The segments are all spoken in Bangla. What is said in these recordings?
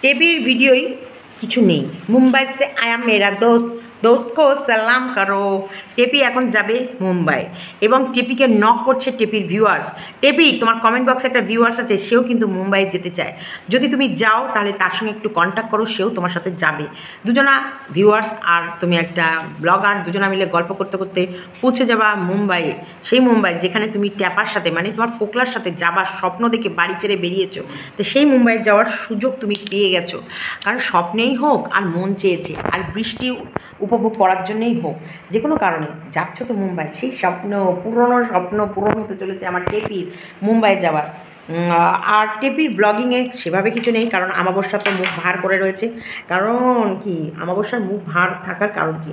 टेपीर वीडियो किछु नहीं। मुम्बई से आया मेरा दोस्त दोस्त को सलाम करो। टेपी এখন যাবে মুম্বাই এবং টেপিকে নক করছে টেপির ভিউয়ার্স। টেপি তোমার কমেন্ট বক্সে একটা ভিউয়ার্স আছে, সেও কিন্তু মুম্বাই যেতে চায়। যদি তুমি যাও তাহলে তার সঙ্গে একটু কন্ট্যাক্ট করো, সেও তোমার সাথে যাবে। দুজনা ভিউয়ার্স আর তুমি একটা ব্লগার দুজনা মিলে গল্প করতে করতে পৌঁছে যাবা মুম্বাইয়ে। সেই মুম্বাই যেখানে তুমি ট্যাপার সাথে মানে তোমার ফোকলার সাথে যাবার স্বপ্ন দেখে বাড়ি ছেড়ে বেরিয়েছো, তো সেই মুম্বাই যাওয়ার সুযোগ তুমি পেয়ে গেছো। কারণ স্বপ্নেই হোক আর মন চেয়েছে আর বৃষ্টি উপভোগ করার জন্যই হোক, যে কোনো কারণে যাচ্ছ তো মুম্বাই। সেই পুরনো স্বপ্ন পূরণ হতে চলেছে আমার টেপির মুম্বাই যাওয়ার। আর টেপির ব্লগিংয়ে সেভাবে কিছু নেই, কারণ আমাবস্যা তো মুখ ভার করে রয়েছে। কারণ কি আমাবস্যার মুখ ভার থাকার কারণ কি,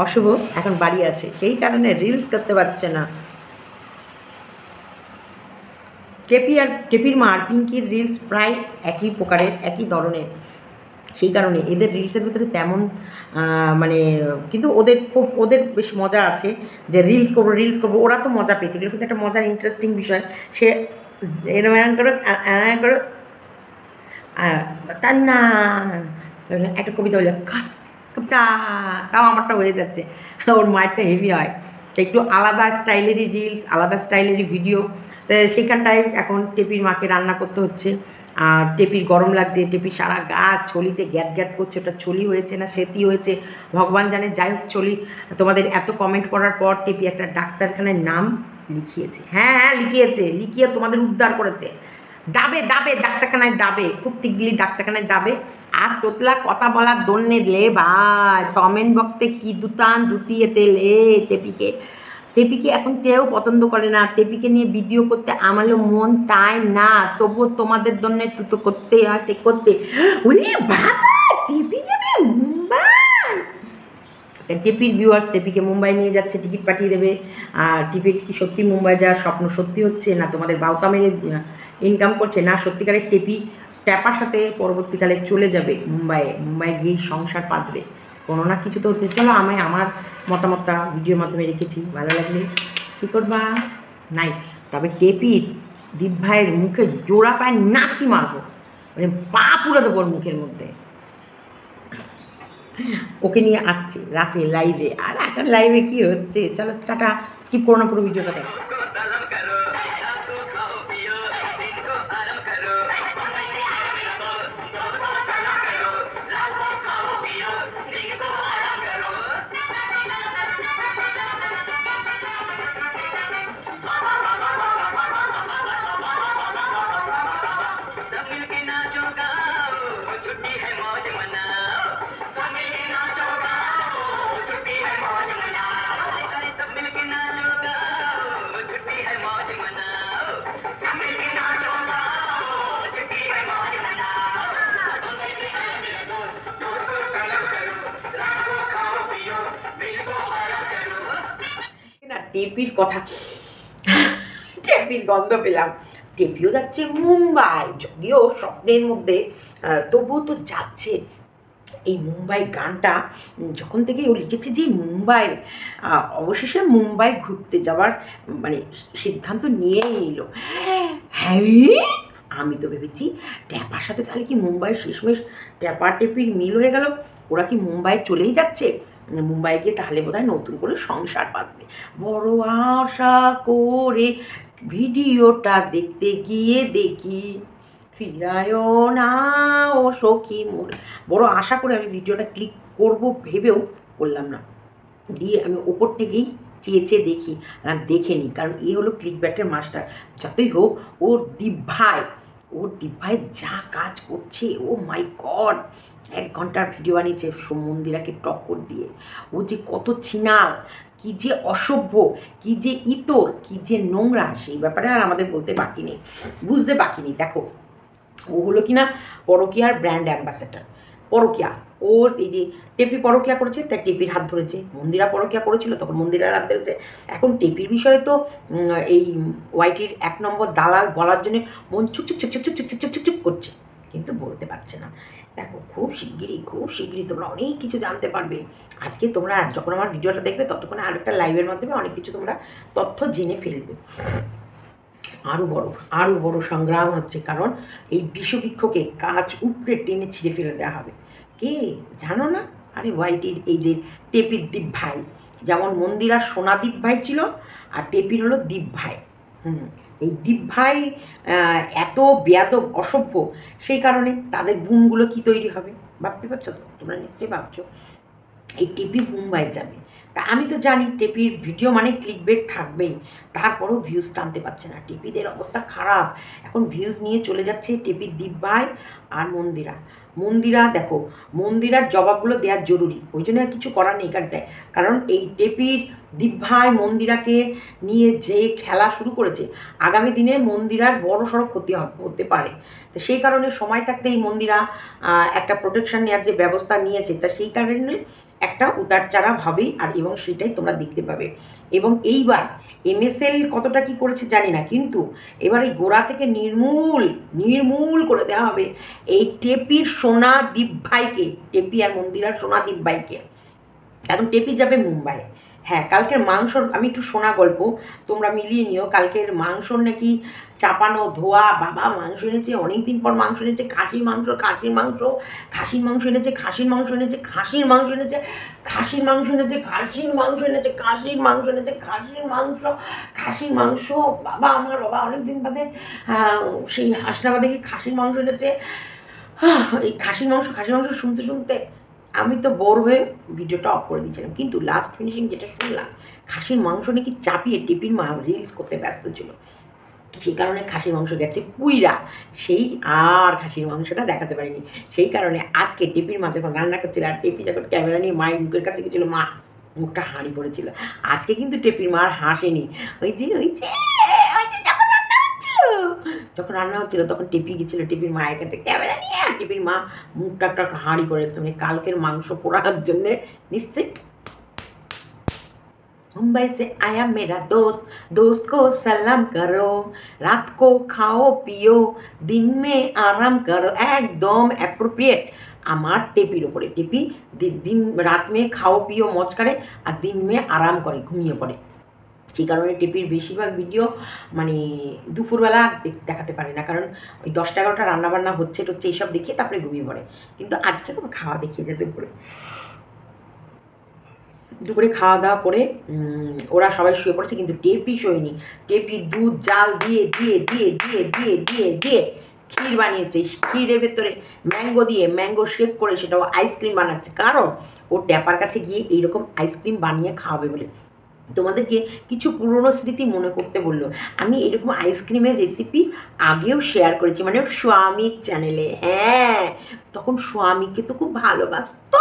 অশুভ এখন বাড়ি আছে, সেই কারণে রিলস করতে পারছে না। টেপি আর টেপির মা আর পিঙ্কির রিলস প্রায় একই প্রকারের একই ধরনের, সেই কারণে এদের রিলসের ভিতরে তেমন মানে কিন্তু ওদের বেশ মজা আছে যে রিলস করবো। ওরা তো মজা পেয়েছে, এগুলো কিন্তু একটা মজার ইন্টারেস্টিং বিষয়। সে এরম করে তার না একটা কবিতা বলে কবিতা, তাও আমারটা হয়ে যাচ্ছে, ওর মায়েরটা হেভি হয়। একটু আলাদা স্টাইলেরই রিলস, আলাদা স্টাইলেরই ভিডিও। তো সেইখানটায় এখন টেপির মাকে রান্না করতে হচ্ছে। আর টেপির গরম লাগছে, টেপির সারা গা চলিতে গ্যাত গ্যাত করছে। ওটা চলি হয়েছে না সেতি হয়েছে ভগবান জানে। যাই হোক চলি, তোমাদের এত কমেন্ট করার পর টেপি একটা ডাক্তারখানায় নাম লিখিয়েছে। হ্যাঁ লিখিয়ে তোমাদের উদ্ধার করেছে। দাবে ডাক্তারখানায় দাবে, খুব তিগলি ডাক্তারখানায় দাবে। আর তোতলা কথা বলার দন্যে লে ভাই, কমেন্ট বক্সে কি দুতিয়েতে লে টেপিকে এখন কেউ পছন্দ করে না। টেপিকে নিয়ে ভিডিও করতে আমারও মন তাই না, তবুও তোমাদের জন্য তো করতে হয় করতে। ওরে বাবা, টেপি যাবে মুম্বাই। টেপির ভিউয়ার্স টেপিকে মুম্বাই নিয়ে যাচ্ছে, টিকিট পাঠিয়ে দেবে। আর টিকিট কি সত্যি মুম্বাই যাওয়ার স্বপ্ন সত্যি হচ্ছে না তোমাদের বাউতা মেরে ইনকাম করছে না সত্যিকারের টেপি ট্যাপার সাথে পরবর্তীকালে চলে যাবে মুম্বাই গিয়ে সংসার পাতবে। কোনো না কিছু তো হচ্ছে। চলো আমি আমার মতামতটা ভিডিওর মাধ্যমে রেখেছি, ভালো লাগলে কী করবা নাই। তবে টেপি দীপ ভাইয়ের মুখে জোড়া পায় নাকি মারবো, মানে পা পুরো দেবো ওর মুখের মধ্যে। ওকে নিয়ে আসছি রাতে লাইভে। আর এখন লাইভে কী হচ্ছে, চলো টাটা, স্কিপ করো না পুরো ভিডিওটা দেখো। টেপির কথা, টেপির গন্ধ পেলাম। টেপিও যাচ্ছে মুম্বাই, যদিও স্বপ্নের মধ্যে, তবুও তো যাচ্ছে। এই মুম্বাই গানটা যখন থেকে ও লিখেছে যে মুম্বাই, অবশেষে মুম্বাই ঘুরতে যাওয়ার মানে সিদ্ধান্ত নিয়েই নিল। হ্যাঁ, আমি তো ভেবেছি ট্যাপার সাথে তাহলে কি মুম্বাই শেষমেশ ট্যাপা টেপির মিল হয়ে গেল। ওরা কি মুম্বাই চলেই যাচ্ছে, মুম্বাই গিয়ে তাহলে বোধহয় নতুন করে সংসার বাঁধবে। বড় আশা করে ভিডিওটা দেখতে গিয়ে দেখি ফিরায়ও না ও সখী মোর। বড় আশা করে আমি ভিডিওটা ক্লিক করব ভেবেও করলাম না, দিয়ে আমি ওপর থেকেই চেয়ে দেখি, দেখে নিই। কারণ এ হলো ক্লিক ব্যাটের মাস্টার। যতই হোক ওর দীপ ভাই যা কাজ করছে, ও মাই গড, 1 ঘন্টার ভিডিও বানিয়েছে মন্দিরাকে টক্কর দিয়ে। ও যে কত ছিনাল, কী যে অসভ্য, কী যে ইতর, কী যে নোংরা, সেই ব্যাপারে আর আমাদের বলতে বাকি নেই, বুঝতে বাকি নেই। দেখো ও হলো কিনা পরকীয়ার ব্র্যান্ড অ্যাম্বাসেডার। পরকীয়া ওর এই যে টেপি পরকীয়া করেছে তাই টেপির হাত ধরেছে, মন্দিরা পরকীয়া করেছিল তখন মন্দিরার হাত ধরেছে। এখন টেপির বিষয়ে তো এই ওয়াইটির 1 নম্বর দালাল বলার জন্য মন ছুক করছে, কিন্তু বলতে পারছে না। দেখো খুব শিগগিরই তোমরা অনেক কিছু জানতে পারবে। আজকে তোমরা যখন আমার ভিডিওটা দেখবে ততক্ষণে আরেকটা লাইভের মাধ্যমে অনেক কিছু তোমরা তথ্য জেনে ফেলবে। আরও বড় আরও বড় সংগ্রাম হচ্ছে, কারণ এই বিষবৃক্ষকে কাজ উপড়ে টেনে ছিঁড়ে ফেলে দেওয়া হবে। কে জানো না? আরে ওয়াইটির এই যে টেপির দীপ ভাই, যেমন মন্দিরার সোনাদীপ ভাই ছিল আর টেপির হলো দীপ ভাই। এই দীপ ভাই এত বেয়াদব অসভ্য, সেই কারণে তাদের বুনগুলো কি তৈরি হবে ভাবতে পারছো তো? তোমরা নিশ্চয়ই ভাবছো এই টেপি মুম্বাই যাবে। তা আমি তো জানি টেপির ভিডিও মানে ক্লিকবেট থাকবেই, তারপরেও ভিউজ টানতে পারছে না, টেপিদের অবস্থা খারাপ। এখন ভিউজ নিয়ে চলে যাচ্ছে টেপির দীপ ভাই আর মন্দিরা দেখো, মন্দিরার জবাবগুলো দেওয়ার জরুরি, ওই জন্য আর কিছু করার নেই এখানটায়। কারণ এই টেপির দীপ ভাই মন্দিরাকে নিয়ে যে খেলা শুরু করেছে, আগামী দিনে মন্দিরার বড় সড়ো ক্ষতি হতে পারে। তো সেই কারণে সময় থাকতে এই মন্দিরা একটা প্রোটেকশন নেওয়ার যে ব্যবস্থা নিয়েছে, তা সেই কারণে একটা উতারচাড়া হবেই, আর এবং সেটাই তোমরা দেখতে পাবে। এবং এইবার এমএসএল কতটা কি করেছে জানি না, কিন্তু এবার এই গোড়া থেকে নির্মূল করে দেওয়া হবে এই টেপির সোনা দীপ ভাইকে, টেপি আর মন্দিরার সোনা দীপ ভাইকে। এখন টেপি যাবে মুম্বাই। হ্যাঁ, কালকের মাংসর আমি একটু শোনা গল্প, তোমরা মিলিয়ে নিও। কালকের মাংসর নাকি চাপানো ধোয়া, বাবা মাংস এনেছে, অনেক দিন পর মাংস এনেছে, খাসির মাংস এনেছে, খাসির মাংস এনেছে, খাসির মাংস এনেছে, খাসির মাংস এনেছে, খাসির মাংস এনেছে, খাসির মাংস, বাবা আমার বাবা অনেক দিন বাদে সেই হাসনাবাদে গিয়ে খাসির মাংস এনেছে। এই খাসির মাংস শুনতে শুনতে আমি তো বোর হয়ে ভিডিওটা অফ করে দিয়েছিলাম, কিন্তু লাস্ট ফিনিশিং যেটা শুনলাম, খাসির মাংস নাকি চাপিয়ে টিপির মা রিলস করতে ব্যস্ত ছিল, সেই কারণে খাসির মাংস গেছে পুইরা, সেই আর খাসির মাংসটা দেখাতে পারিনি। সেই কারণে আজকে টিপির মা যখন রান্না করছিল আর টেপি যখন ক্যামেরা নিয়ে মায়ের মুখের কাছে গেছিলো, মা মুখটা হাঁড়ি পড়েছিল। আজকে কিন্তু টেপির মা আর হাসেনি, যখন রান্না হচ্ছিল তখন টেপি গেছিলো টেপির মায়ের কাছে ক্যামেরা নিয়ে, আর টেপির মা মুখটা একটা হাঁড়ি করে রেখেছে, মানে কালকের মাংস পোড়ানোর জন্যে নিশ্চয়ই। मुंबई से आया मेरा दोस्त को सलाम करो, रात को खाओ पियो, दिन में आराम करो। একদম অ্যাপ্রোপ্রিয়েট আমার টেপির ওপরে। টেপি দিন রাত মে খাও পিও মজ করে, আর দিন মে আরাম করে, ঘুমিয়ে পড়ে। সেই কারণে টেপির বেশিরভাগ ভিডিও মানে দুপুরবেলা দেখাতে পারে না, কারণ ওই 10-11টা রান্নাবান্না হচ্ছে এইসব দেখিয়ে তারপরে ঘুমিয়ে পড়ে। কিন্তু আজকে কোনো খাওয়া দেখিয়ে যেতে দুপুরে খাওয়া দাওয়া করে ওরা সবাই শুয়ে পড়েছে, কিন্তু টেপি শোয়নি। টেপি দুধ জাল দিয়ে দিয়ে দিয়ে দিয়ে দিয়ে দিয়ে দিয়ে ক্ষীর বানিয়েছে, ক্ষীরের ভেতরে ম্যাঙ্গো শেক করে সেটাও আইসক্রিম বানাচ্ছে, কারণ ও ট্যাপার কাছে গিয়ে এইরকম আইসক্রিম বানিয়ে খাওয়াবে বলে। তোমাদেরকে কিছু পুরনো স্মৃতি মনে করতে বললো। আমি এরকম আইসক্রিমের রেসিপি আগেও শেয়ার করেছি, মানে স্বামীর চ্যানেলে। হ্যাঁ, তখন স্বামীকে তো খুব ভালোবাসত,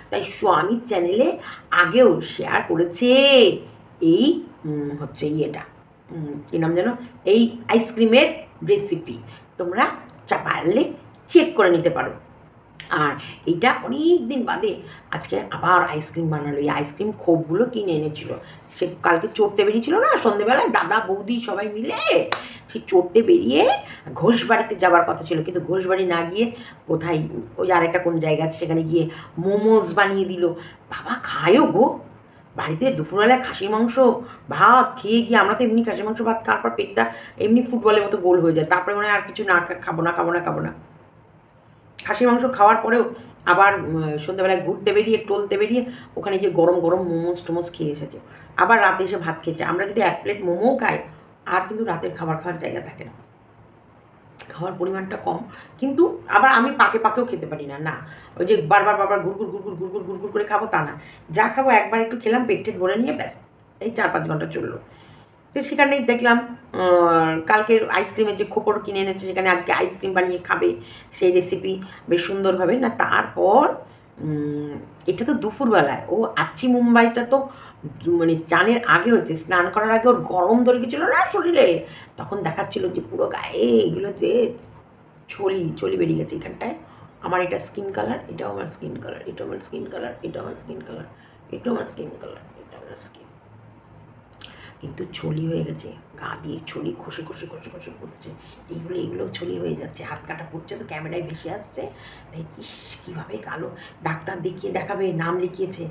তাই স্বামীর চ্যানেলে আগেও শেয়ার করেছে এই হচ্ছে ইয়েটা, কী নাম যেন, এই আইসক্রিমের রেসিপি। তোমরা পারলে চেক করে নিতে পারো। আর এইটা অনেক দিন বাদে আজকে আবার আইসক্রিম বানালো। এই আইসক্রিম খোপগুলো কিনে এনেছিল, সে কালকে চড়তে বেরিয়েছিল না সন্ধেবেলায়, দাদা বৌদি সবাই মিলে সে চড়তে বেরিয়ে ঘোষবাড়িতে যাওয়ার কথা ছিল, কিন্তু ঘোষবাড়ি না গিয়ে কোথায় ওই আরেকটা কোন জায়গা আছে সেখানে গিয়ে মোমোজ বানিয়ে দিল। বাবা খায়ও গো, বাড়িতে দুপুরবেলায় খাসির মাংস ভাত খেয়ে গিয়ে, আমরা তো এমনি খাসির মাংস ভাত খাওয়ার পর পেটটা এমনি ফুটবলের মতো গোল হয়ে যায়, তারপরে মনে হয় আর কিছু না খাবো না। খাসির মাংস খাওয়ার পরেও আবার সন্ধ্যাবেলায় ঘুরতে বেরিয়ে টলতে বেরিয়ে ওখানে গিয়ে গরম গরম মোমোজ খেয়ে এসেছে, আবার রাতে এসে ভাত খেয়েছে। আমরা যদি 1 প্লেট মোমোও খাই, আর কিন্তু রাতের খাওয়ার জায়গা থাকে না, খাওয়ার পরিমাণটা কম। কিন্তু আবার আমি পাকেও খেতে পারি না, ওই যে বারবার ঘুরঘুর করে খাবো তা না, যা খাবো একবার একটু খেলাম, পেট ভরে নিয়ে ব্যাস, এই 4-5 ঘন্টা চললো। তো সেখানেই দেখলাম কালকের আইসক্রিমের যে খোপর কিনে এনেছে, সেখানে আজকে আইসক্রিম বানিয়ে খাবে, সেই রেসিপি বেশ সুন্দরভাবে না। তারপর এটা তো দুপুরবেলায়, ও আচ্ছি মুম্বাইটা তো মানে চানের আগে হচ্ছে, স্নান করার আগে ওর গরম ধরে গেছিলো না শরীরে, তখন দেখাচ্ছিল যে পুরো গায়ে এগুলো যে চলি বেরিয়ে গেছে এখানটায়। আমার এটা স্কিন কালার, এটাও আমার স্কিন কালার, এটাও আমার স্কিন কালার, এটাও আমার স্কিন কালার, এটাও আমার স্কিন কালার, এটা আমার স্কিন, কিন্তু ছলি হয়ে গেছে, গা দিয়ে ছলি খসে পড়ছে, এইগুলো ছলি হয়ে যাচ্ছে, হাত কাটা পড়ছে, তো ক্যামেরায় ভেসে আসছে, তাই কীভাবে কালো। ডাক্তার দেখাবে, নাম লিখিয়েছে,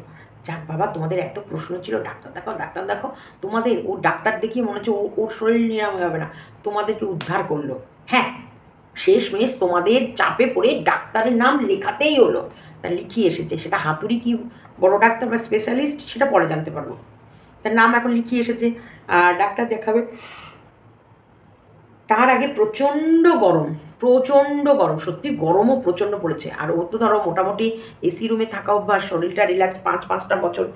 যাক বাবা, তোমাদের এত প্রশ্ন ছিল ডাক্তার দেখাও ডাক্তার দেখাও, তোমাদের ও ডাক্তার দেখিয়ে মনে হচ্ছে ওর শরীর নিরাময় হবে না, তোমাদেরকে উদ্ধার করলো। হ্যাঁ, শেষমেশ তোমাদের চাপে পড়ে ডাক্তারের নাম লেখাতেই হলো। তা লিখিয়ে এসেছে, সেটা হাতুড়ি কি বড় ডাক্তার বা স্পেশালিস্ট সেটা পরে জানতে পারবো, তার নাম এখন লিখিয়ে এসেছে আর ডাক্তার দেখাবে। তার আগে প্রচণ্ড গরম, প্রচণ্ড গরম, সত্যি গরমও প্রচণ্ড পড়েছে। আর ও তো ধরো মোটামুটি এসি রুমে থাকা অভ্যাস, শরীরটা রিল্যাক্স, 5-5টা বছর।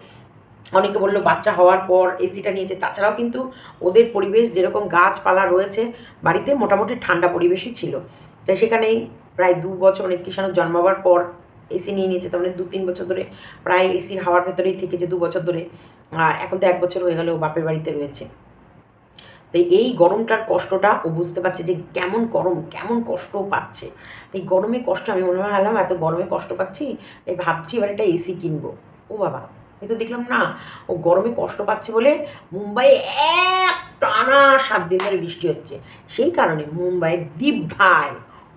অনেকে বললো বাচ্চা হওয়ার পর এসিটা নিয়েছে, তাছাড়াও কিন্তু ওদের পরিবেশ যেরকম গাছপালা রয়েছে বাড়িতে, মোটামুটি ঠান্ডা পরিবেশই ছিল। তাই সেখানেই প্রায় 2 বছর, অনেক কিষাণুর জন্মাবার পর এসি নিয়ে নিয়েছে, তার মানে 2-3 বছর ধরে প্রায় এসির হাওয়ার ভেতরেই থেকেছে 2 বছর ধরে। আর এখন তো 1 বছর হয়ে গেল বাপের বাড়িতে রয়েছে। তাই এই গরমটার কষ্টটা ও বুঝতে পারছে যে কেমন গরম, কেমন কষ্ট পাচ্ছে। এই গরমে কষ্ট, আমি মনে হয় এত গরমে কষ্ট পাচ্ছি, তাই ভাবছি এবার একটা এসি কিনবো। ও বাবা, এই তো দেখলাম না, ও গরমে কষ্ট পাচ্ছে বলে মুম্বাইয়ে এক টানা 7 দিন ধরে বৃষ্টি হচ্ছে। সেই কারণে মুম্বাইয়ের দীপ ভাই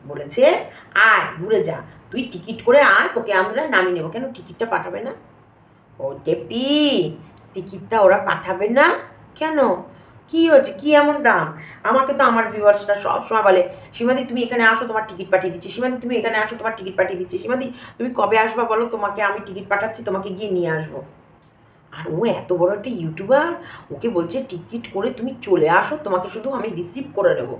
বলেছে, আয় ঘুরে যা, তুই টিকিট করে আয়, তোকে আমরা নামিয়ে নেবো। কেন টিকিটটা পাঠাবে না? ও টেপি, টিকিটটা ওরা পাঠাবে না কেন? কী হয়েছে, কী এমন দাম? আমাকে তো আমার ভিউয়ার্সরা সবসময় বলে, সীমাদি তুমি এখানে আসো, তোমার টিকিট পাঠিয়ে দিচ্ছি, সীমাদি তুমি এখানে আসো, তোমার টিকিট পাঠিয়ে দিচ্ছি, সীমাদি তুমি কবে আসবা বলো, তোমাকে আমি টিকিট পাঠাচ্ছি, তোমাকে গিয়ে নিয়ে আসবো। আর ও এত বড় একটা ইউটিউবার, ওকে বলছে টিকিট করে তুমি চলে আসো, তোমাকে শুধু আমি রিসিভ করে নেবো।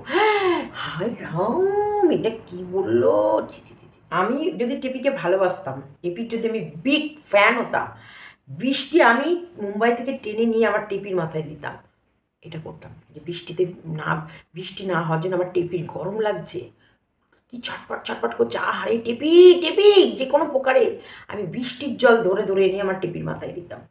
হায় রাম, এটা কি বললো! ছি ছি ছি ছি। আমি যদি টেপিকে ভালোবাসতাম, টেপির যদি আমি বিগ ফ্যান হতাম, বৃষ্টি আমি মুম্বাই থেকে টেনে নিয়ে আমার টেপির মাথায় দিতাম। এটা করতাম যে বৃষ্টিতে না, বৃষ্টি না হওয়ার জন্য আমার টেপির গরম লাগছে, কি ছটপট ছটপট করছে, আহারে টেপি টেপি, যে কোনো প্রকারে আমি বৃষ্টির জল ধরে ধরে এনে আমার টেপির মাথায় দিতাম।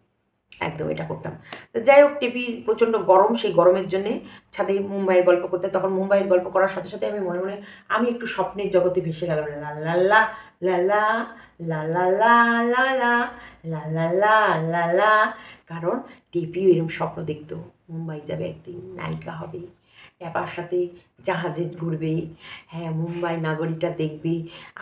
একদম এটা করতাম। তো যাই হোক, টেপির প্রচণ্ড গরম, সেই গরমের জন্যে ছাদে মুম্বাইয়ের গল্প করতে, তখন মুম্বাইয়ের গল্প করার সাথে সাথে আমি মনে মনে আমি একটু স্বপ্নের জগতে ভেসে গেলাম। লা লা লা লা লা লা লা লা লা লা লা লা লা লা লা। কারণ টেপিও এরকম স্বপ্ন দেখতো, মুম্বাই যাবে একদিন, নায়িকা হবে, ট্যাপার সাথে জাহাজে ঘুরবে, হ্যাঁ মুম্বাই নাগরীটা দেখবে,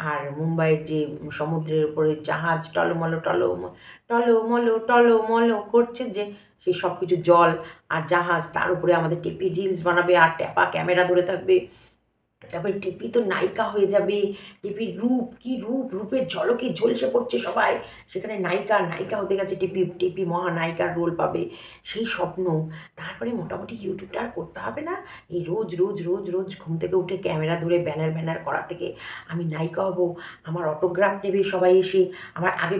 আর মুম্বাইয়ের যে সমুদ্রের উপরে জাহাজ টলমলো টলমলো টলমলো টলমলো করছে, যে সেই সব কিছু জল আর জাহাজ, তার উপরে আমাদের টেপি রিলস বানাবে আর ট্যাপা ক্যামেরা ধরে থাকবে। তারপরে টেপি তো নায়িকা হয়ে যাবে, টেপির রূপ, কি রূপ, রূপের ঝলকে ঝলসে পড়ছে সবাই, সেখানে নায়িকা নায়িকা হতে গেছে টেপি, টেপি মহানায়িকার রোল পাবে, সেই স্বপ্ন। তারপরে মোটামুটি ইউটিউবটা আর করতে হবে না, এই রোজ রোজ রোজ রোজ ঘুম থেকে উঠে ক্যামেরা ধরে ব্যানার ব্যানার করা থেকে আমি নায়িকা হব, আমার অটোগ্রাফ নেবে সবাই এসে, আমার আগে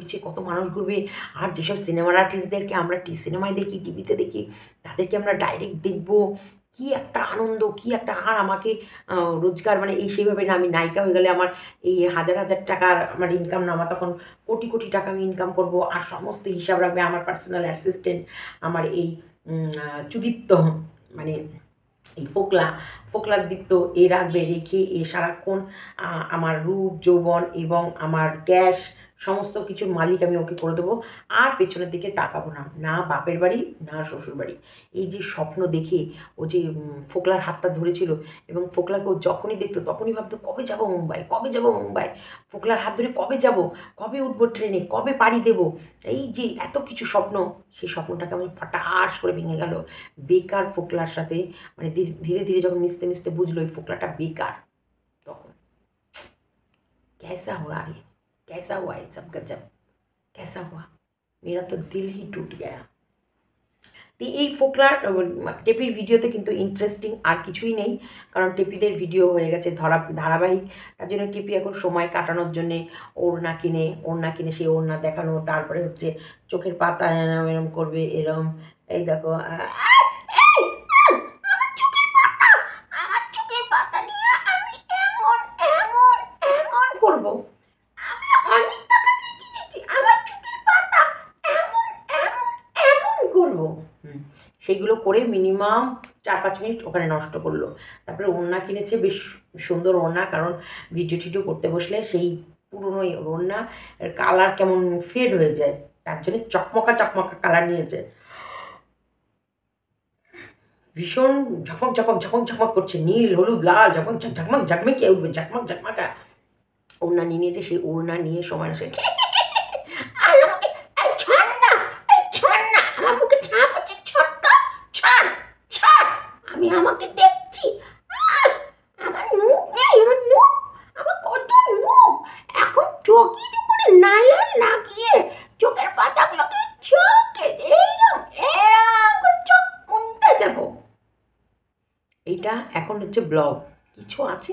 পিছে কত মানুষ ঘুরবে। আর যেসব সিনেমার আর্টিস্টদেরকে আমরা সিনেমায় দেখি, টিভিতে দেখি, তাদেরকে আমরা ডাইরেক্ট দেখবো, কি একটা আনন্দ, কি একটা। আর আমাকে রোজগার, মানে এই সেইভাবে না, আমি নায়িকা হয়ে গেলে আমার এই হাজার হাজার টাকার আমার ইনকাম না, আমার তখন কোটি কোটি টাকা আমি ইনকাম করব। আর সমস্ত হিসাব রাখবে আমার পার্সোনাল অ্যাসিস্ট্যান্ট, আমার এই সুদীপ্ত, মানে এই ফোকলার দীপ্ত, এ রাখবে, রেখে এ সারাক্ষণ আমার রূপ যৌবন এবং আমার ক্যাশ সমস্ত কিছুর মালিক আমি ওকে করে দেবো। আর পেছনের দিকে তাকাবো না, না বাপের বাড়ি না শ্বশুর বাড়ি। এই যে স্বপ্ন দেখে ও যে ফোকলার হাতটা ধরেছিল, এবং ফোকলাকে ও যখনই দেখতো তখনই ভাবতো কবে যাব মুম্বাই, কবে যাব মুম্বাই, ফোকলার হাত ধরে কবে যাব, কবে উঠবো ট্রেনে, কবে পাড়ি দেবো, এই যে এত কিছু স্বপ্ন, সেই স্বপ্নটাকে আমি ফটাস করে ভেঙে গেল বেকার ফোকলার সাথে। মানে ধীরে ধীরে যখন মিশতে মিশতে বুঝলো এই ফোকলাটা বেকার, তখন कैसा हुआ रे, कैसा हुआ ये सब गजब, कैसा हुआ, मेरा तो दिल ही टूट गया। তো এই ফোকলার টেপির ভিডিওতে কিন্তু ইন্টারেস্টিং আর কিছুই নেই, কারণ টেপিদের ভিডিও হয়ে গেছে ধারাবাহিক। তার জন্য টেপি এখন সময় কাটানোর জন্যে ওড়না কিনে সেই ওড়না দেখানো, তারপরে হচ্ছে চোখের পাতা এরম করবে, এরম, এই দেখো করবো, আমি অনেক টাকা দিয়ে কিনেছি, আমার চুলের পাতা এমন এমন এমন করবো। সেইগুলো করে মিনিমাম 4-5 মিনিট ওখানে নষ্ট করলো। তারপরে ওড়না কিনেছে, বেশ সুন্দর ওড়না, কারণ ভিডিও টিডিও করতে বসলে সেই পুরনো ওড়না কালার কেমন ফেড হয়ে যায়, তার জন্য চকমকা চকমকা কালার নিয়েছে, ভীষণ ঝকমক ঝকমক ঝকমক ঝকমক করছে, নীল হলুদ লাল ঝকমক ঝকমক ঝকমকে উঠবে, ঝকমক ঝকমকা ওড়না নিয়ে নিয়েছে। সেই ওড়না নিয়ে সময় আসে চোখের উপরে নাইলন লাগিয়ে চোখের পাতাগুলোকে চোখে এইরকম এরকম করে চোখ উনতে দেব। এইটা এখন হচ্ছে ব্লগ। কিছু আছে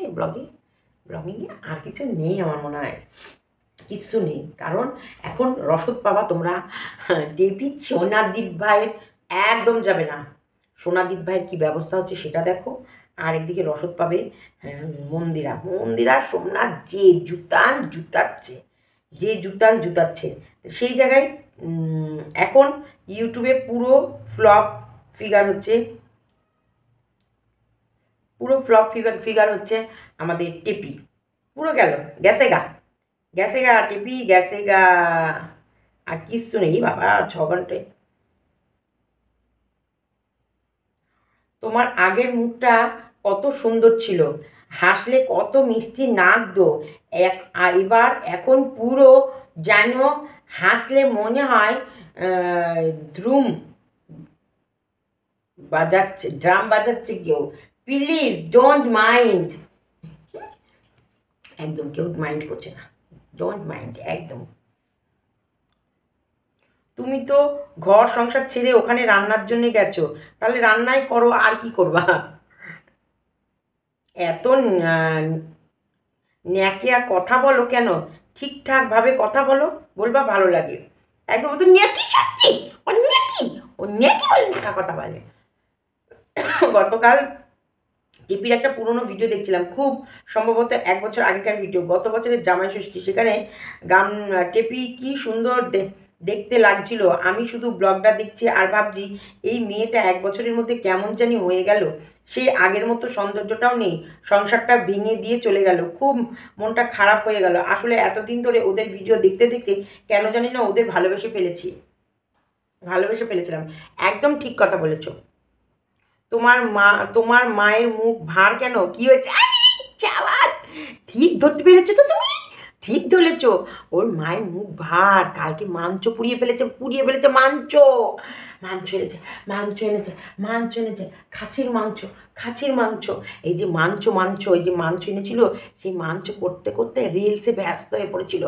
ব্লগিংয়ে আর কিছু নেই আমার মনে হয়, কিচ্ছু নেই। কারণ এখন রসদ পাবা তোমরা দেবী সোনাদীপ ভাইয়ের একদম যাবে না। সোনাদীপ ভাইয়ের কী ব্যবস্থা হচ্ছে সেটা দেখো। আর একদিকে রসদ পাবে মন্দিরা সোমনাথ যে জুতাচ্ছে সেই জায়গায় এখন ইউটিউবে পুরো ফ্লপ ফিগার হচ্ছে আমাদের টেপি। পুরো গেছে গা টেপি গেছে গা। আর কিচ্ছু নেই বাবা, 6 ঘন্টায়। তোমার আগের মুখটা কত সুন্দর ছিল, হাসলে কত মিষ্টি নাচতো। এবার এখন পুরো যেন হাসলে মনে হয় ড্রাম বাজাচ্ছে কেউ। Please don't mind. একদম কেউ মাইন্ড করছে না, ডোন্ট মাইন্ড একদম। তুমি তো ঘর সংসার ছেড়ে ওখানে রান্নার জন্য গেছো, তাহলে রান্নাই করো, আর কি করবা? এত ন্যাকিয়া কথা বলো কেন? ঠিকঠাকভাবে কথা বলবা ভালো লাগে। একদম তো ন্যাকি শাস্তি, ও ন্যাকি বলে ন্যাকা কথা বলে। গতকাল টিপির একটা পুরনো ভিডিও দেখছিলাম, খুব সম্ভবত 1 বছর আগেকার ভিডিও, গত বছরের জামাই ষষ্ঠী। সেখানে টেপি কি সুন্দর দেখতে লাগছিল। আমি শুধু ব্লগটা দেখছি আর ভাবছি এই মেয়েটা 1 বছরের মধ্যে কেমন জানি হয়ে গেল। সে আগের মতো সৌন্দর্যটাও নেই, সংসারটা ভেঙে দিয়ে চলে গেল। খুব মনটা খারাপ হয়ে গেল। আসলে এতদিন ধরে ওদের ভিডিও দেখতে দেখতে কেন জানি না ওদের ভালোবেসে ফেলেছিলাম। একদম ঠিক কথা বলেছো। তোমার মায়ের মুখ ভার কেন? কি হয়েছে? ঠিক ধরতে পেরেছো তো তুমি, ঠিক ধরেছ। ওর মায়ের মুখ ভার, কালকে মাংস পুড়িয়ে ফেলেছে মাংস এনেছে খাসির মাংস। এই যে মাংস এনেছিল, সেই মাংস করতে করতে রিলসে ব্যস্ত হয়ে পড়েছিল।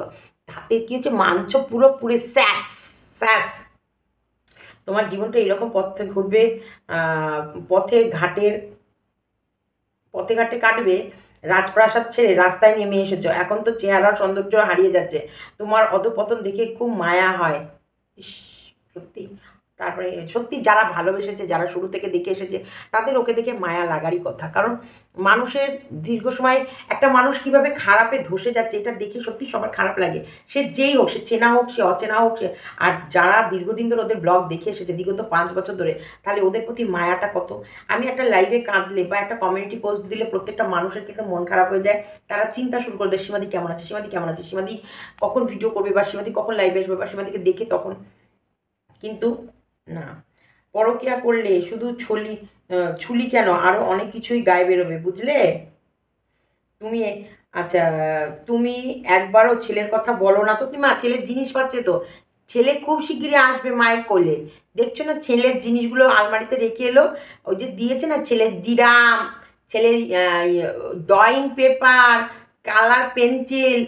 তাতে কি হচ্ছে, মাংস পুরো পুরে স্যাস। তোমার জীবনটা এরকম পথে ঘুরবে, পথে ঘাটে কাটবে। রাজপ্রাসাদ ছেড়ে রাস্তায় নেমে এসেছো, এখন তো চেহারার সৌন্দর্য হারিয়ে যাচ্ছে। তোমার অধপতন দেখে খুব মায়া হয়। ইস, সত্যি। তারপরে সত্যি যারা ভালোবেসেছে, যারা শুরু থেকে দেখে এসেছে, তাদের ওকে দেখে মায়া লাগারই কথা। কারণ মানুষের দীর্ঘ সময় একটা মানুষ কিভাবে খারাপে ধসে যাচ্ছে, এটা দেখে সত্যি সবার খারাপ লাগে। সে যেই হোক, সে চেনা হোক, সে অচেনা হোক, সে। আর যারা দীর্ঘদিন ধরে ওদের ব্লগ দেখে এসেছে, বিগত 5 বছর ধরে, তাহলে ওদের প্রতি মায়াটা কত। আমি একটা লাইভে কাঁদলে বা একটা কমিউনিটি পোস্ট দিলে প্রত্যেকটা মানুষের কিন্তু মন খারাপ হয়ে যায়। তারা চিন্তা শুরু করে দেয়, সীমাদি কেমন আছে, সীমাদি কখন ভিডিও করবে, বা সীমাদি কখন লাইভে আসবে, বা সীমাদিকে দেখে তখন। কিন্তু না, পরকিয়া করলে শুধু ছুলি কেন, আরও অনেক কিছুই গায়ে বেরোবে, বুঝলে? তুমি আচ্ছা, তুমি একবারও ছেলের কথা বলো না তো। কি মা, ছেলের জিনিস পাচ্ছে তো, ছেলে খুব শিগগিরই আসবে মায়ের কোলে। দেখছো না ছেলের জিনিসগুলো আলমারিতে রেখে এলো। ওই যে দিয়েছে না ছেলের ডিরাম, ছেলের ড্রয়িং পেপার, কালার পেন্সিল।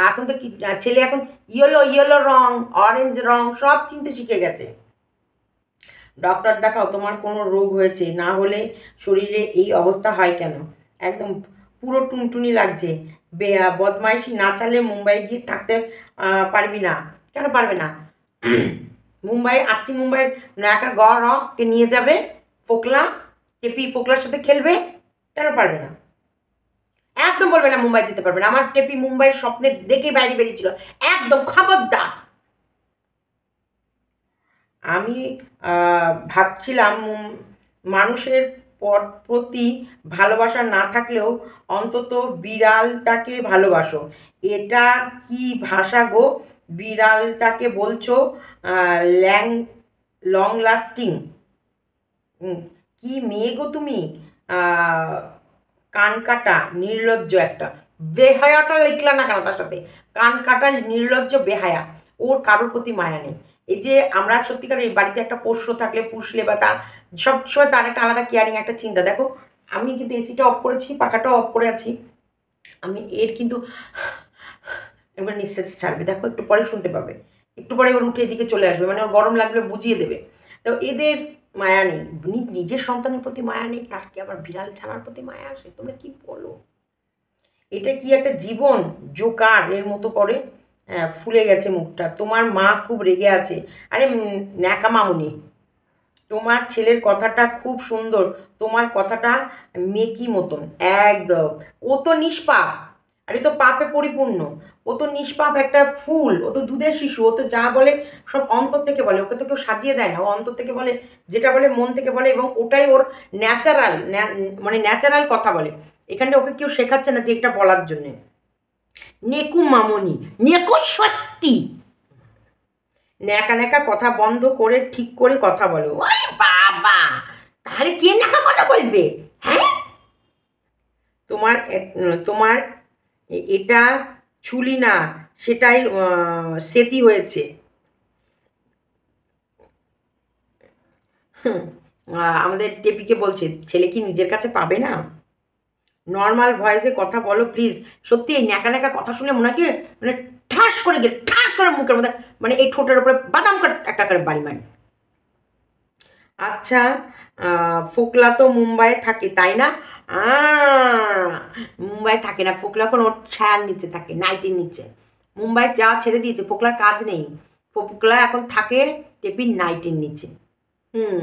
এখন তো কি ছেলে এখন ইয়েলো রং, অরেঞ্জ রং সব চিনতে শিখে গেছে। ডক্টর দেখাও, তোমার কোনো রোগ হয়েছে, না হলে শরীরে এই অবস্থা হয় কেন? একদম পুরো টুনটুনি লাগছে। বদমাইশি না চালে মুম্বাই গিয়ে থাকতে পারবি না। কেন পারবে না? মুম্বাইয়ের নয়াকার কে নিয়ে যাবে ফোকলা, টেপি ফোকলার সাথে খেলবে। কেন পারবে না? একদম বলবে না মুম্বাই যেতে পারবে না। আমার টেপি মুম্বাইয়ের স্বপ্নে দেখে বাইরে বেরিয়েছিল। একদম খবরদার। আমি ভাবছিলাম মানুষের প্রতি ভালোবাসা না থাকলেও অন্তত বিড়ালটাকে ভালোবাসো। এটা কি ভাষা গো? বিড়ালটাকে বলছো লং লাস্টিং। কি মেয়ে গো তুমি, কান কাটা নির্লজ্জ একটা। বেহায়াটা লিখলা না কেন তার সাথে? কান কাটা নির্লজ্জ বেহায়া। ওর কারোর প্রতি মায়া নেই। এই যে আমরা সত্যিকার এই বাড়িতে একটা পোষ্য থাকলে, পুষলে, বা তার সবসময় তার একটা আলাদা কেয়ারিং একটা চিন্তা। দেখো আমি কিন্তু এসিটা অফ করেছি, পাখাটাও অফ করে আছি। আমি এর কিন্তু এবার নিঃশ্বাস ছাড়বে, দেখো একটু পরে শুনতে পাবে, একটু পরে এবার উঠে এদিকে চলে আসবে, মানে ওর গরম লাগলে বুঝিয়ে দেবে। তো এদের মায়া নেই, নিজের সন্তানের প্রতি মায়া নেই, তার কি আবার বিড়াল ছানার প্রতি মায়া আসে? তোমরা কি বলো? এটা কি একটা জীবন? জোকার এর মতো করে ফুলে গেছে মুখটা। তোমার মা খুব রেগে আছে। আরে ন্যাকা মামুনি, তোমার ছেলের কথাটা খুব সুন্দর, তোমার কথাটা মেকি মতন একদম। ও তো নিষ্পাপ, আরে তো পাপে পরিপূর্ণ। ও তো নিষ্পাপ একটা ফুল, ও তো দুধের শিশু, ও তো যা বলে সব অন্তর থেকে বলে, ওকে তো কেউ সাজিয়ে দেয় না, ও অন্তর থেকে বলে, যেটা বলে মন থেকে বলে, এবং ওটাই ওর ন্যাচারাল, মানে ন্যাচারাল কথা বলে। এখানটা ওকে কেউ শেখাচ্ছে না যে এটা বলার জন্যে। নেকু মামনি, নেকু সস্তি, ন্যাকা ন্যাকা কথা বন্ধ করে ঠিক করে কথা বলো। ওরে বাবা, তাহলে কে ন্যাকা কথা বলবে? হ্যাঁ, তোমার তোমার এটা চুলি না, সেটাই সেতি হয়েছে। আমাদের টেপিকে বলছে, ছেলে কি নিজের কাছে পাবে না? নর্মাল ভয়েসে কথা বলো প্লিজ। সত্যি এই ন্যাকা ন্যাকা কথা শুনে মনে হয় কি, মানে ঠাস করে গিয়ে ঠাস করে মুখের মধ্যে, মানে এই ঠোঁটের উপরে বাদাম কাট একটা করে বাড়ি মারি। আচ্ছা, ফোকলা তো মুম্বাইয়ে থাকে তাই না? মুম্বাই থাকে না, ফোকলা এখন ওর ছায়ার নিচে থাকে, নাইটের নিচে। মুম্বাই যাওয়া ছেড়ে দিয়েছে, ফোকলার কাজ নেই। ফোকলা এখন থাকে টেপির নাইটের নিচে। হুম,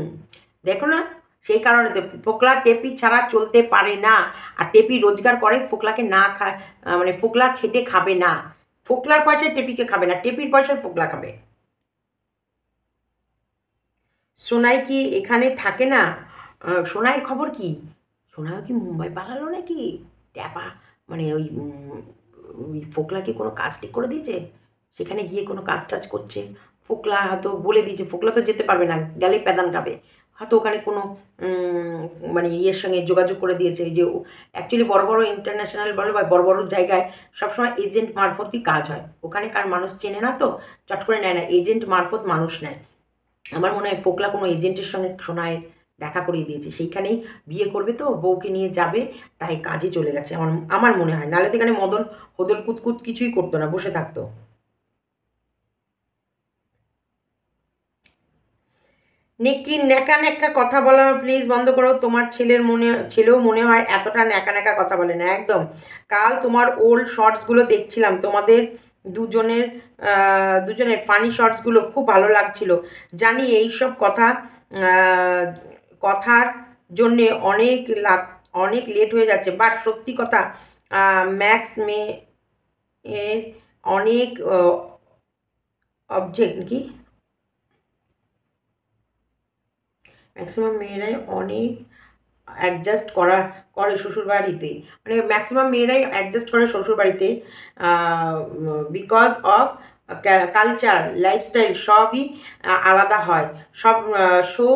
দেখো না, সেই কারণে তো ফোকলা টেপি ছাড়া চলতে পারে না। আর টেপি রোজগার করে, ফোকলাকে না খায়, মানে ফোকলা খেটে খাবে না। ফোকলার পয়সায় টেপিকে খাবে না, টেপির পয়সায় ফোকলা খাবে। সোনাই কি এখানে থাকে না? সোনাইয়ের খবর কি? সোনাইও কি মুম্বাই পালালো নাকি? ট্যাপা, মানে ওই ওই ফোকলা কি কোনো কাজ ঠিক করে দিয়েছে? সেখানে গিয়ে কোনো কাজ টাজ করছে? ফোকলা হয়তো বলে দিয়েছে, ফোকলা তো যেতে পারবে না, গেলেই প্যাদান খাবে। হয়তো ওখানে কোনো মানে ইয়ের সঙ্গে যোগাযোগ করে দিয়েছে, যে অ্যাকচুয়ালি বড় বড় ইন্টারন্যাশনাল বলো বা বড় বড় জায়গায় সবসময় এজেন্ট মারফতই কাজ হয়। ওখানেকার মানুষ চেনে না তো, চট করে নেয় না, এজেন্ট মারফত মানুষ নেয়। আমার মনে হয় ফোকলা কোনো এজেন্টের সঙ্গে সোনায় দেখা করিয়ে দিয়েছে, সেইখানেই বিয়ে করবে তো বউকে নিয়ে যাবে, তাই কাজে চলে গেছে আমার আমার মনে হয়। নাহলে তো এখানে মদন হদল কুতকুত কিছুই করতো না, বসে থাকতো। নেকি ন্যাকা ন্যাকা কথা বলা প্লিজ বন্ধ করো। তোমার ছেলেও মনে হয় এতটা ন্যাকা ন্যাকা কথা বলে না একদম। কাল তোমার ওল্ড শর্টসগুলো দেখছিলাম, তোমাদের দুজনের দুজনের ফানি শর্টসগুলো খুব ভালো লাগছিল। জানি এইসব কথা কথার জন্যে অনেক লেট হয়ে যাচ্ছে, বাট সত্যি কথা, ম্যাক্স এর অনেক অবজেক্ট কি, ম্যাক্সিমাম মেয়েরাই অনেক অ্যাডজাস্ট করে শ্বশুরবাড়িতে, মানে ম্যাক্সিমাম মেয়েরাই অ্যাডজাস্ট করে শ্বশুরবাড়িতে, বিকজ অফ কালচার, লাইফস্টাইল সবই আলাদা হয়। সো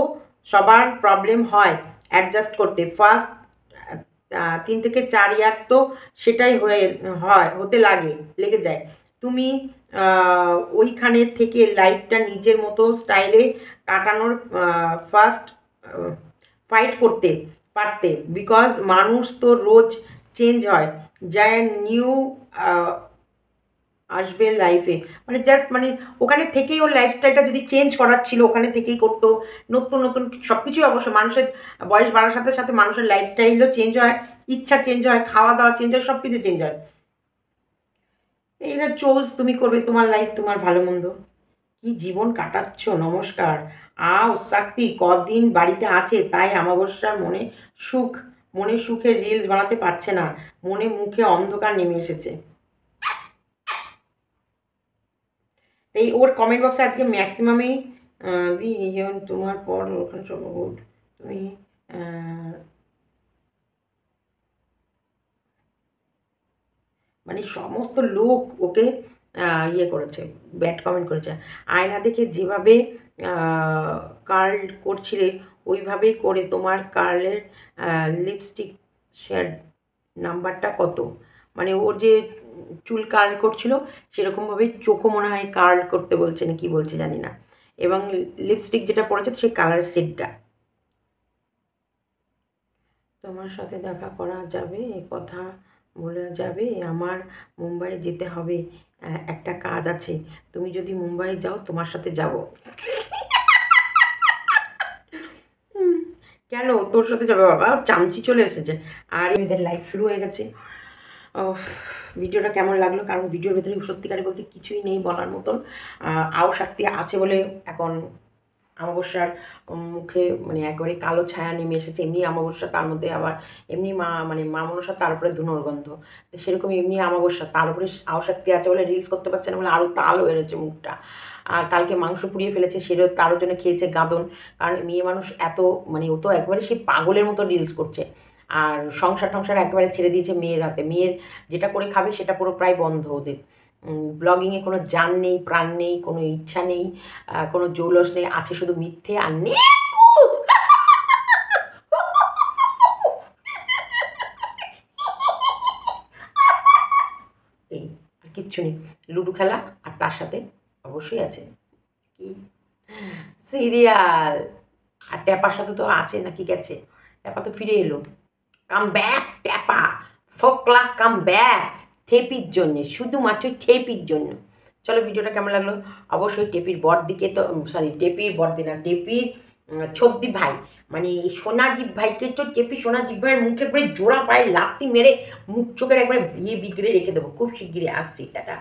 সবার প্রবলেম হয় অ্যাডজাস্ট করতে। ফার্স্ট 3 থেকে 4 ইয়ার তো সেটাই হতে লেগে যায়। তুমি ওইখানে থেকে লাইফটা নিজের মতো স্টাইলে কাটানোর ফার্স্ট ফাইট করতে পারতে, বিকজ মানুষ তো রোজ চেঞ্জ হয়, যায় নিউ আসবে লাইফে, মানে জাস্ট মানে ওখানে থেকেই ওর লাইফস্টাইলটা যদি চেঞ্জ করার ছিল ওখানে থেকেই করতো। নতুন নতুন সব কিছুই, অবশ্য মানুষের বয়স বাড়ার সাথে সাথে মানুষের লাইফস্টাইলও চেঞ্জ হয়, ইচ্ছা চেঞ্জ হয়, খাওয়া দাওয়া চেঞ্জ হয়, সব কিছু চেঞ্জ হয়। এইটা চোজ তুমি করবে, তোমার লাইফ, তোমার ভালো মন্দ। কি জীবন কাটাচ্ছ? নমস্কার। শক্তি কদিন বাড়িতে আছে তাই অমাবস্যার সুখ মনে সুখের রিলস বানাতে পারছে না, মুখে অন্ধকার নেমে এসেছে। এই ওর কমেন্ট বক্সে আজকে ম্যাক্সিমামই দি তোমার পর ওখানে সব গুড, তুমি মানে সমস্ত লোক ওকে ইয়ে করেছে, ব্যাড কমেন্ট করেছে। আয়না দেখে যেভাবে কার্ল করছিলে ওইভাবেই করে তোমার কার্লের লিপস্টিক শেড নাম্বারটা কত? মানে ওর যে চুল কার্ল করছিল সেরকমভাবেই চোখও মনে হয় কার্ল করতে বলছে না কি বলছে জানি না, এবং লিপস্টিক যেটা পড়েছে সেই কালারের শেডটা। তোমার সাথে দেখা করা যাবে, এ কথা বলে যাবে আমার মুম্বাই যেতে হবে, একটা কাজ আছে, তুমি যদি মুম্বাই যাও তোমার সাথে যাব। হুম, কেন তোর সাথে যাবে বাবা? চামচি চলে এসেছে। আর এদের লাইফ শুরু হয়ে গেছে। ভিডিওটা কেমন লাগলো? কারণ ভিডিওর ভেতরে সত্যিকারে বলতে কিছুই নেই বলার মতন। আও শক্তি আছে বলে এখন অমাবস্যার মুখে মানে একেবারে কালো ছায়া নেমে এসেছে। এমনি অমাবস্যা, তার মধ্যে আবার এমনি মা মনসা, তার উপরে ধুনোর গন্ধ। তো সেরকম এমনি অমাবস্যা, তার উপরে আও শক্তি আছে বলে রিলস করতে পারছে না বলে আরও তাল হয়ে রয়েছে মুখটা। আর কালকে মাংস পুড়িয়ে ফেলেছে, সেটাও তারও জন্য খেয়েছে গাদন। কারণ মেয়ে মানুষ এত মানে ও তো একবারে সেই পাগলের মতো রিলস করছে। আর সংসার টংসার একেবারে ছেড়ে দিয়েছে মেয়ের হাতে। মেয়ের যেটা করে খাবে সেটা পুরো প্রায় বন্ধ ওদের। ব্লগিংয়ে কোনো জান নেই, প্রাণ নেই, কোনো ইচ্ছা নেই, কোনো জৌলস নেই, আছে শুধু মিথ্যে আর এই, আর কিচ্ছু নেই। লুডো খেলা আর তার সাথে অবশ্যই আছে কি সিরিয়াল। আর ট্যাপার সাথে তো আছে নাকি গেছে? ট্যাপা তো ফিরে এলো। কাম ব্যাক ট্যাপা, ফোকলা কাম ব্যাক, থেপির জন্যে, শুধুমাত্র থেপির জন্য। চলো ভিডিওটা কেমন লাগলো অবশ্যই। টেপির বড়দিকে তো সরি, টেপির বড়দি না, টেপির ছদ্দি ভাই মানে সোনাদীপ ভাইকে তো টেপি সোনাদীপ ভাইয়ের মুখে একবারে জোড়া পায়ে লাথি মেরে মুখ চোখের একবারে বিয়ে বিগড়ে রেখে দেবো। খুব শিগগিরই আসছি, টাটা।